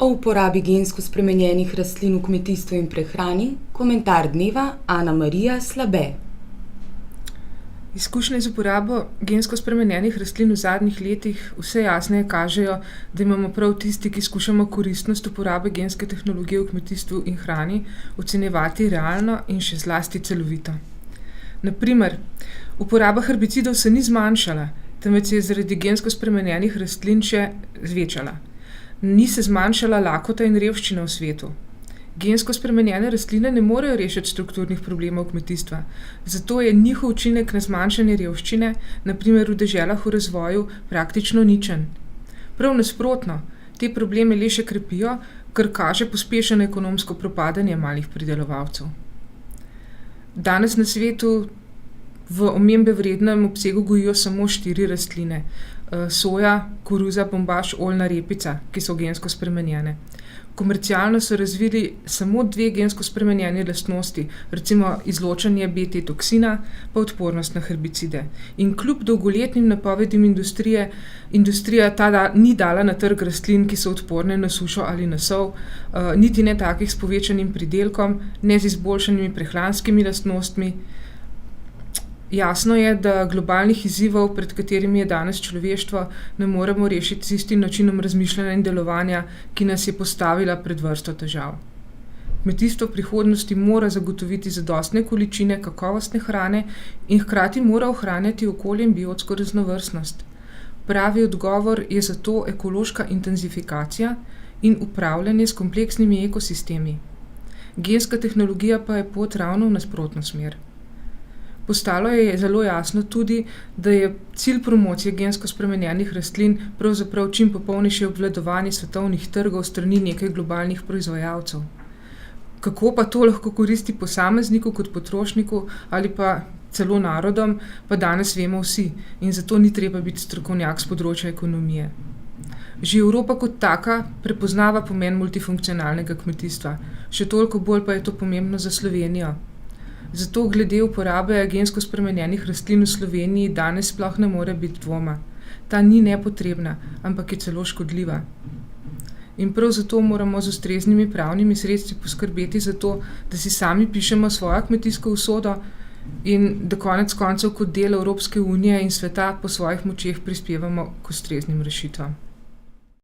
O uporabi gensko spremenjenih rastlin v kmetijstvu in prehrani, komentar dneva Ana Marija Slabe. Izkušnje z uporabo gensko spremenjenih rastlin v zadnjih letih vse jasneje kažejo, da imamo prav tisti, ki skušamo koristnost uporabe genske tehnologije v kmetijstvu in hrani, ocenjevati realno in še zlasti celovito. Na primer, uporaba herbicidov se ni zmanjšala, temveč se je zaradi gensko spremenjenih rastlin še zvečala. Ni se zmanjšala lakota in revščina v svetu. Gensko spremenjene rastline ne morejo rešiti strukturnih problemov kmetijstva, zato je njihov učinek na zmanjšanje revščine, na primer v deželah v razvoju, praktično ničen. Prav nasprotno, te probleme le še krepijo, kar kaže pospešeno ekonomsko propadanje malih pridelovalcev. Danes na svetu v omembe vrednem obsegu gojijo samo 4 rastline: soja, koruza, bombaž, oljna repica, ki so gensko spremenjene. Komercialno so razvili samo 2 gensko spremenjeni lastnosti, recimo izločanje BT toksina pa odpornost na herbicide. In kljub dolgoletnim napovedim industrija ni dala na trg rastlin, ki so odporne na sušo ali na sol, niti ne takih s povečanim pridelkom, ne z izboljšanimi prehranskimi lastnostmi. Jasno je, da globalnih izzivov, pred katerimi je danes človeštvo, ne moremo rešiti z istim načinom razmišljanja in delovanja, ki nas je postavila pred vrsto težav. Kmetijstvo prihodnosti mora zagotoviti zadostne količine kakovostne hrane in hkrati mora ohranjati okolje in biotsko raznovrstnost. Pravi odgovor je zato ekološka intenzifikacija in upravljanje s kompleksnimi ekosistemi. Genska tehnologija pa je pot ravno v nasprotno smer. Postalo je zelo jasno tudi, da je cilj promocije gensko spremenjenih rastlin pravzaprav čim popolnejše obvladovanje svetovnih trgov s strani nekaj globalnih proizvajalcev. Kako pa to lahko koristi posamezniku kot potrošniku ali pa celo narodom, pa danes vemo vsi in zato ni treba biti strokovnjak s področja ekonomije. Že Evropa kot taka prepoznava pomen multifunkcionalnega kmetijstva, še toliko bolj pa je to pomembno za Slovenijo. Zato glede uporabe gensko spremenjenih rastlin v Sloveniji danes sploh ne more biti dvoma. Ta ni nepotrebna, ampak je celo škodljiva. In prav zato moramo z ustreznimi pravnimi sredstvi poskrbeti za to, da si sami pišemo svojo kmetijsko usodo in da konec koncev kot del Evropske unije in sveta po svojih močeh prispevamo k ustreznim rešitvam.